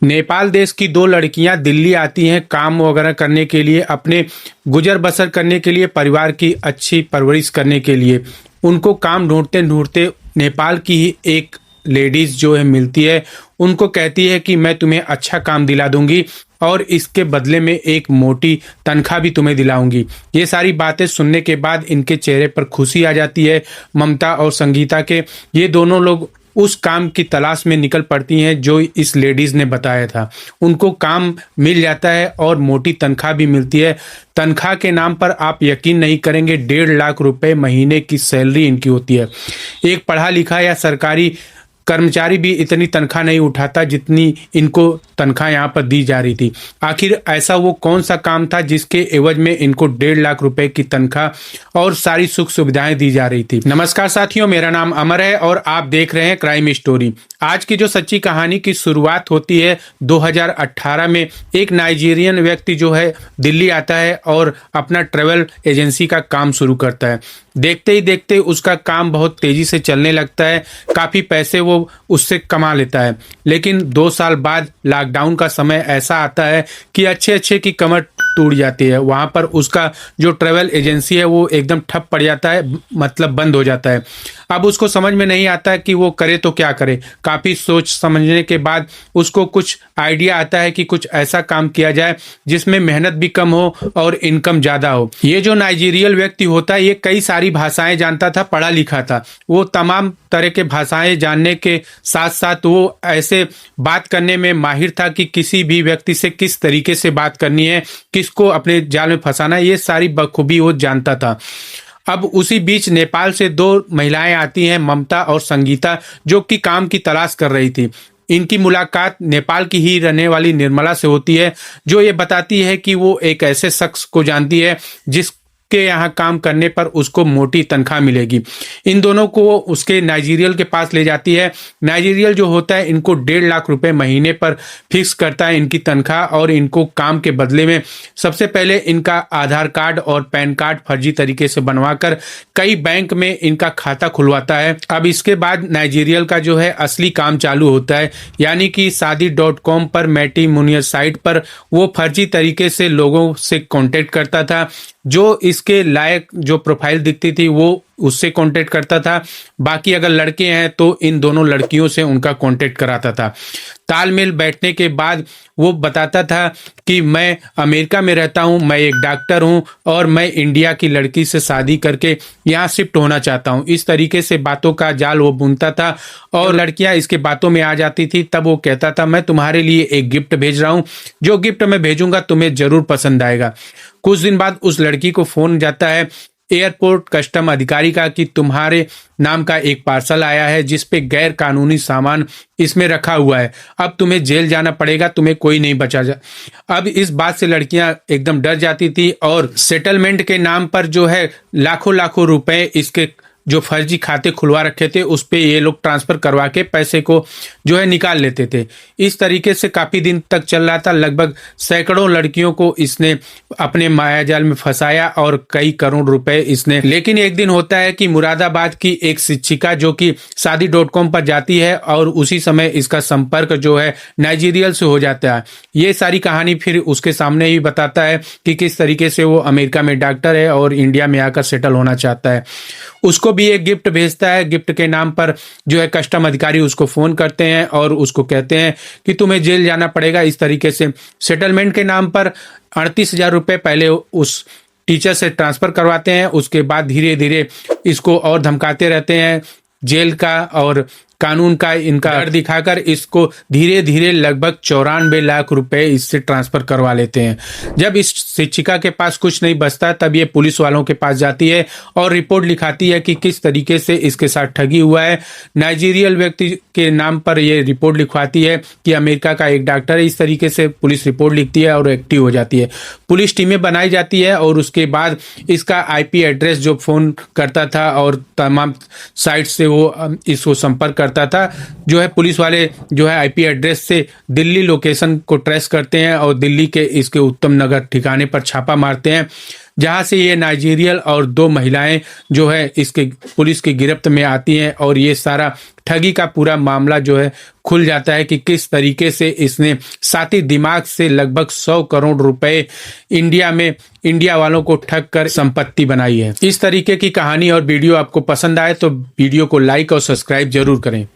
नेपाल देश की दो लड़कियां दिल्ली आती हैं काम वगैरह करने के लिए, अपने गुजर बसर करने के लिए, परिवार की अच्छी परवरिश करने के लिए। उनको काम ढूंढते ढूंढते नेपाल की ही एक लेडीज जो है मिलती है। उनको कहती है कि मैं तुम्हें अच्छा काम दिला दूंगी और इसके बदले में एक मोटी तनख्वाह भी तुम्हें दिलाऊंगी। ये सारी बातें सुनने के बाद इनके चेहरे पर खुशी आ जाती है, ममता और संगीता के। ये दोनों लोग उस काम की तलाश में निकल पड़ती हैं जो इस लेडीज ने बताया था। उनको काम मिल जाता है और मोटी तनख्वाह भी मिलती है। तनख्वाह के नाम पर आप यकीन नहीं करेंगे, 1.5 लाख रुपए महीने की सैलरी इनकी होती है। एक पढ़ा लिखा या सरकारी कर्मचारी भी इतनी तनख्वाह नहीं उठाता जितनी इनको तनख्वाह यहाँ पर दी जा रही थी। आखिर ऐसा वो कौन सा काम था जिसके एवज में इनको 1.5 लाख रुपए की तनख्वाह और सारी सुख सुविधाएं दी जा रही थी। नमस्कार साथियों, मेरा नाम अमर है और आप देख रहे हैं क्राइम स्टोरी। आज की जो सच्ची कहानी की शुरुआत होती है 2018 में। एक नाइजीरियन व्यक्ति जो है दिल्ली आता है और अपना ट्रेवल एजेंसी का काम शुरू करता है। देखते ही देखते उसका काम बहुत तेजी से चलने लगता है, काफ़ी पैसे वो उससे कमा लेता है। लेकिन 2 साल बाद लॉकडाउन का समय ऐसा आता है कि अच्छे अच्छे की कमर टूट जाती है। वहाँ पर उसका जो ट्रैवल एजेंसी है वो एकदम ठप पड़ जाता है, मतलब बंद हो जाता है। अब उसको समझ में नहीं आता कि वो करे तो क्या करे। काफ़ी सोच समझने के बाद उसको कुछ आइडिया आता है कि कुछ ऐसा काम किया जाए जिसमें मेहनत भी कम हो और इनकम ज़्यादा हो। ये जो नाइजीरियल व्यक्ति होता है ये कई सारी भाषाएं जानता था, पढ़ा लिखा था। वो तमाम तरह के भाषाएं जानने के साथ साथ वो ऐसे बात करने में माहिर था कि किसी भी व्यक्ति से किस तरीके से बात करनी है, किसको अपने जाल में फंसाना है, ये सारी बखूबी वो जानता था। अब उसी बीच नेपाल से 2 महिलाएं आती हैं, ममता और संगीता, जो कि काम की तलाश कर रही थी। इनकी मुलाकात नेपाल की ही रहने वाली निर्मला से होती है, जो ये बताती है कि वो एक ऐसे शख्स को जानती है जिसके यहाँ काम करने पर उसको मोटी तनख्वाह मिलेगी। इन दोनों को वो उसके नाइजीरियल के पास ले जाती है। नाइजीरियल जो होता है इनको 1.5 लाख रुपए महीने पर फिक्स करता है इनकी तनख्वाह, और इनको काम के बदले में सबसे पहले इनका आधार कार्ड और पैन कार्ड फर्जी तरीके से बनवाकर कई बैंक में इनका खाता खुलवाता है। अब इसके बाद नाइजीरियल का जो है असली काम चालू होता है, यानी कि शादी.com पर, मैट्रिमोनियल साइट पर वो फर्जी तरीके से लोगों से कॉन्टेक्ट करता था। जो इसके लायक जो प्रोफाइल दिखती थी वो उससे कांटेक्ट करता था। बाकी अगर लड़के हैं तो इन दोनों लड़कियों से उनका कांटेक्ट कराता था। तालमेल बैठने के बाद वो बताता था कि मैं अमेरिका में रहता हूँ, मैं एक डॉक्टर हूँ और मैं इंडिया की लड़की से शादी करके यहाँ शिफ्ट होना चाहता हूँ। इस तरीके से बातों का जाल वो बुनता था और लड़कियाँ इसके बातों में आ जाती थी। तब वो कहता था मैं तुम्हारे लिए एक गिफ्ट भेज रहा हूँ, जो गिफ्ट मैं भेजूंगा तुम्हें जरूर पसंद आएगा। कुछ दिन बाद उस लड़की को फोन जाता है एयरपोर्ट कस्टम अधिकारी का कि तुम्हारे नाम का एक पार्सल आया है जिस पे गैर कानूनी सामान इसमें रखा हुआ है। अब तुम्हें जेल जाना पड़ेगा, तुम्हें कोई नहीं बचा जा। अब इस बात से लड़कियां एकदम डर जाती थी और सेटलमेंट के नाम पर जो है लाखों लाखों रुपए इसके जो फर्जी खाते खुलवा रखे थे उस पे ये लोग ट्रांसफर करवा के पैसे को जो है निकाल लेते थे। इस तरीके से काफ़ी दिन तक चल रहा था। लगभग सैकड़ों लड़कियों को इसने अपने मायाजाल में फंसाया और कई करोड़ रुपए इसने। लेकिन एक दिन होता है कि मुरादाबाद की एक शिक्षिका जो कि शादी.com पर जाती है और उसी समय इसका संपर्क जो है नाइजीरियल से हो जाता है। ये सारी कहानी फिर उसके सामने ही बताता है कि किस तरीके से वो अमेरिका में डॉक्टर है और इंडिया में आकर सेटल होना चाहता है। उसको भी एक गिफ्ट भेजता है। गिफ्ट के नाम पर जो है कस्टम अधिकारी उसको फोन करते हैं और उसको कहते हैं कि तुम्हें जेल जाना पड़ेगा। इस तरीके से सेटलमेंट के नाम पर 38,000 रुपये पहले उस टीचर से ट्रांसफर करवाते हैं। उसके बाद धीरे धीरे इसको और धमकाते रहते हैं, जेल का और कानून का इनका डर दिखाकर इसको धीरे धीरे लगभग 94 लाख रुपए इससे ट्रांसफर करवा लेते हैं। जब इस शिक्षिका के पास कुछ नहीं बचता तब ये पुलिस वालों के पास जाती है और रिपोर्ट लिखाती है कि किस तरीके से इसके साथ ठगी हुआ है। नाइजीरियल व्यक्ति के नाम पर ये रिपोर्ट लिखवाती है कि अमेरिका का एक डॉक्टर है। इस तरीके से पुलिस रिपोर्ट लिखती है और एक्टिव हो जाती है। पुलिस टीमें बनाई जाती है और उसके बाद इसका IP एड्रेस जो फ़ोन करता था और तमाम साइट से वो इसको संपर्क करता था, जो है पुलिस वाले जो है IP एड्रेस से दिल्ली लोकेशन को ट्रेस करते हैं और दिल्ली के इसके उत्तम नगर ठिकाने पर छापा मारते हैं। जहां से ये नाइजीरियल और 2 महिलाएं जो है इसके पुलिस की गिरफ्त में आती हैं और ये सारा ठगी का पूरा मामला जो है खुल जाता है कि किस तरीके से इसने साथी दिमाग से लगभग 100 करोड़ रुपए इंडिया वालों को ठग कर संपत्ति बनाई है। इस तरीके की कहानी और वीडियो आपको पसंद आए तो वीडियो को लाइक और सब्सक्राइब जरूर करें।